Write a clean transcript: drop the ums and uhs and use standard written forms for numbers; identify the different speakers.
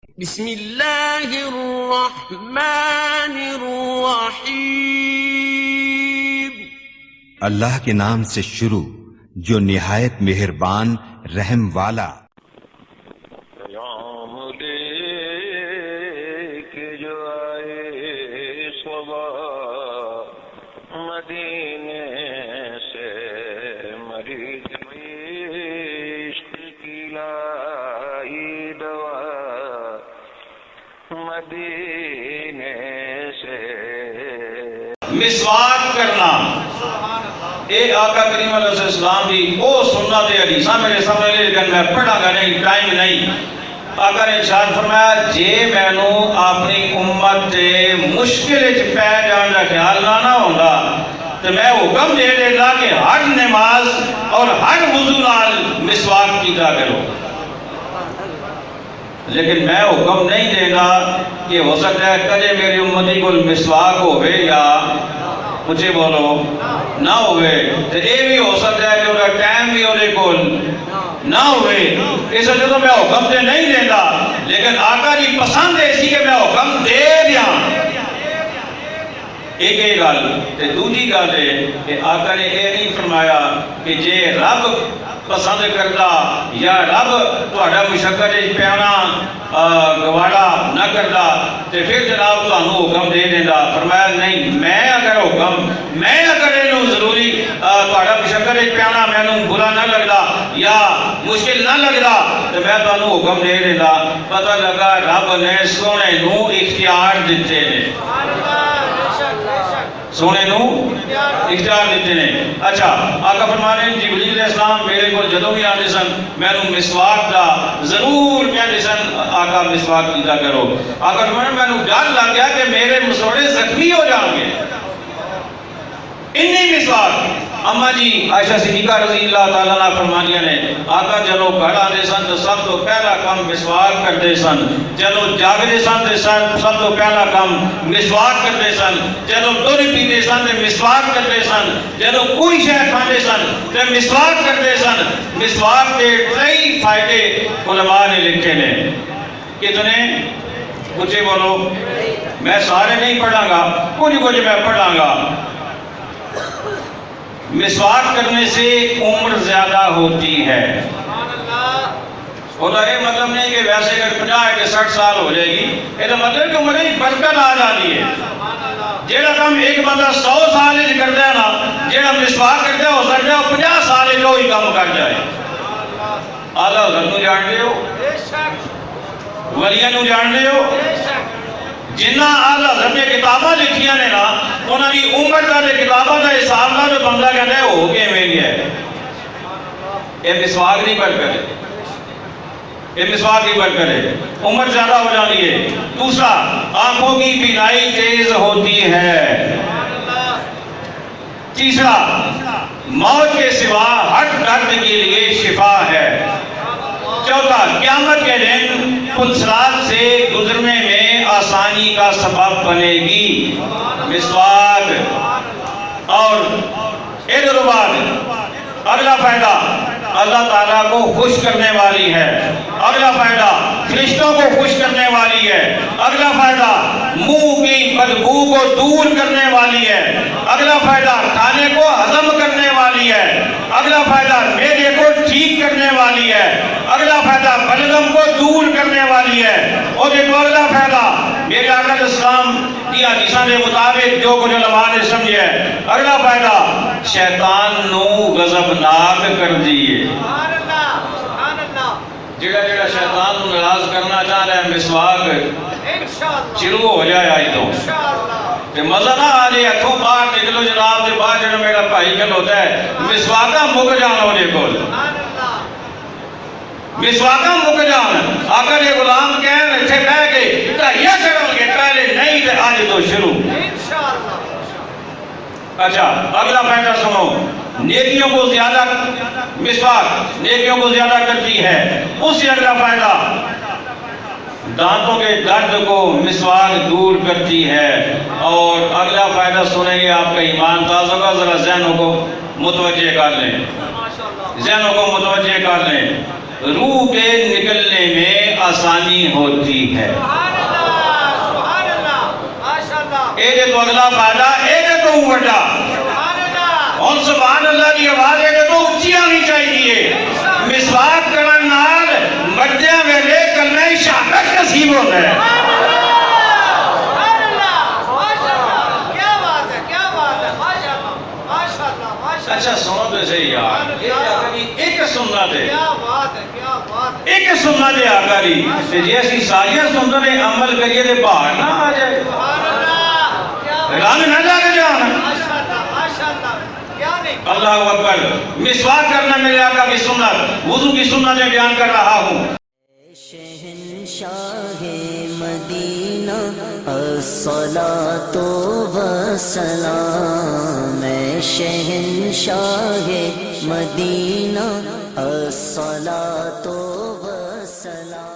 Speaker 1: بسم اللہ الرحمن الرحیم۔
Speaker 2: اللہ کے نام سے شروع جو نہایت مہربان رحم والا۔
Speaker 3: پیام لے کے جو آئے صبح مدینے سے، مریض عشق کی لائی دوا مدینے سے۔
Speaker 4: مسواک کرنا اے آقا کریم علیہ السلام دی او سنت حدیثاں میرے سامنے لیکن میں پڑھا گا نہیں، ٹائم نہیں۔ آقا نے ارشاد فرمایا جے مینوں اپنی امت تے مشکل وچ پے جان دا خیال نہ ہوندا تے میں حکم دے دیتا کہ ہر نماز اور ہر وضو نال مسواک کیتا کرو، لیکن میں حکم نہیں دینا کہ ہو سکتا ہے کدے میری امتی کو مسواک ہوئے یا مجھے بولو نہ ہوئے، تو یہ بھی ہو سکتا ہے کہ انہیں ٹائم بھی انہیں کو نہ ہوئے، اس وجہ تو میں حکم دے نہیں دینا، لیکن آقا جی پسند ایسی کہ میں حکم دے دیا۔ ایک گل تے دوسری گل ہے کہ آقا نے یہ نہیں فرمایا کہ جے رب پسند کرتا یا رب تہاڈا مشقت پیانا گوارا نہ کرتا تو پھر جناب تانوں حکم دے دینا۔ فرمایا نہیں، میں اگر یہ ضروری تہاڈا مشقت پیانا مینوں برا نہ لگتا یا مشکل نہ لگتا تو میں تانوں حکم دے دینا۔ پتہ لگا رب نے سونے نوں اختیار دیتے نے، سونے نو اختیار دیتے ہیں۔ اچھا آقا فرمانے جبریل علیہ السلام میرے کو جدوں بھی آنے سن میں نو مسواک دا ضرور کہتے سن آقا مسواک کیتا کرو۔ آقا فرمانے میں نو ڈر لگ گیا کہ میرے مسوڑے زخمی ہو جائیں گے، انی مسواک۔ اما جی عائشہ صدیقہ رضی اللہ تعالیٰ عنہ فرمانیاں نے آقا جلو گھر آنے سن تو سب تو پہلا کام مسواک کرتے سن، جلو جاگتے سن تو سب تو پہلا کام مسواک کرتے سن، جلو دودھ پیتے سن تو مسواک کرتے سن، جلو کوئی شے کھاتے سن تو مسواک کرتے سن۔ مسواک کے کئی فائدے علماء نے لکھے نے، کتنے کچھ بولو، میں سارے نہیں پڑھاں گا، کچھ میں پڑھاں گا۔ مسواک کرنے سے عمر زیادہ ہوتی ہے، اور یہ مطلب نہیں کہ ویسے اگر 50 کے 60 سال ہو جائے گی، یہ مطلب کہ عمر ہی برکت آ جاتی ہے۔ جیڑا کام ایک بندہ 100 سال کرتا ہے نا، جیڑا مسواک کرتا ہے ہو سکتا ہے 50 سال وہی کام کر جائے۔ اعلیٰ حضرت نو جان دے ہو، ولیاں نو جان دے ہو، جنہ اعلیٰ حضرت نے کتاباں لکھیاں نے نا انہوں نے عمر کا دے کتاباں کا حساب نہ جو بندہ کہتا ہے ہو کے میں گیا ہے۔ یہ مسواک نہیں بڑھ کرے، یہ مسواک نہیں بڑھ کرے، عمر زیادہ ہو جاتی ہے۔ دوسرا آنکھوں کی بینائی تیز ہوتی ہے۔ تیسرا موت کے سوا ہر درد کے لیے شفا ہے۔ چوتھا قیامت کے دن پلسرات سے گزرنے میں آسانی کا سبب بنے گی مسواک۔ اور ادھر بعد اگلا فائدہ اللہ تعالیٰ کو خوش کرنے والی ہے، اگلا فائدہ فرشتوں کو خوش کرنے والی ہے، اگلا فائدہ منہ کی بدبو کو دور کرنے والی ہے، اگلا فائدہ کھانے کو ہضم کرنے والی ہے، اگلا فائدہ معدے کو ٹھیک کرنے والی ہے، اگلا فائدہ بلغم کو دور کرنے والی ہے، اور ایک اگلا فائدہ میرے آقا علیہ السلام کی حدیثاں کے مطابق جو کچھ علماء نے سمجھے ہے، اگلا فائدہ شیطان نو غضبناک کر دیئے۔ جڑا شیطان نو ناراض کرنا چاہ رہا ہے مسواک شروع ہو جائے آئی تو کہ مزہ نہ آ جائے ہتھوں باہر نکلو جناب دے باہر جنہوں میرا بھائی کل ہوتا ہے مسواکہ مک جانا ہونے کو، مسواکہ مک جانا۔ آقا نے غلام کہنے اتھے بہ گئے تحیہ کرو گے پہلے نہیں تھے آج تو شروع۔ اچھا اگلا فائدہ سنو، نیکیوں کو زیادہ مسواک نیکیوں کو زیادہ کرتی ہے۔ اس سے اگلا فائدہ دانتوں کے درد کو مسواک دور کرتی ہے۔ اور اگلا فائدہ سنیں گے آپ کا ایمان تازہ ہوگا، ذرا ذہنوں کو متوجہ کر لیں، ذہنوں کو متوجہ کر لیں۔ روح کے نکلنے میں آسانی ہوتی ہے. یہ تو اگلا فائدہ یہ تو بڑا اور سبحان اللہ کی آواز یہ تو اچھی آنی چاہیے. مسواک کرن نال مردیاں ویلے کلمہ شہادت نصیب ہوتا ہے. اچھا سنو تو صحیح یار ایک سنت ہے ایک سنت ہے آقا دی جی اسی ساریاں سنتیں عمل کریے تو باہر نہ آ جائے رنگ نہ لگ جانا. اللہ اکبر. مسواک کرنا میرے آقا کی سنت وضو کی سنتیں بیان کر رہا ہوں.
Speaker 5: شہنشاہ مدینہ الصلاۃ والسلام شہنشاہ مدینہ الصلاۃ والسلام.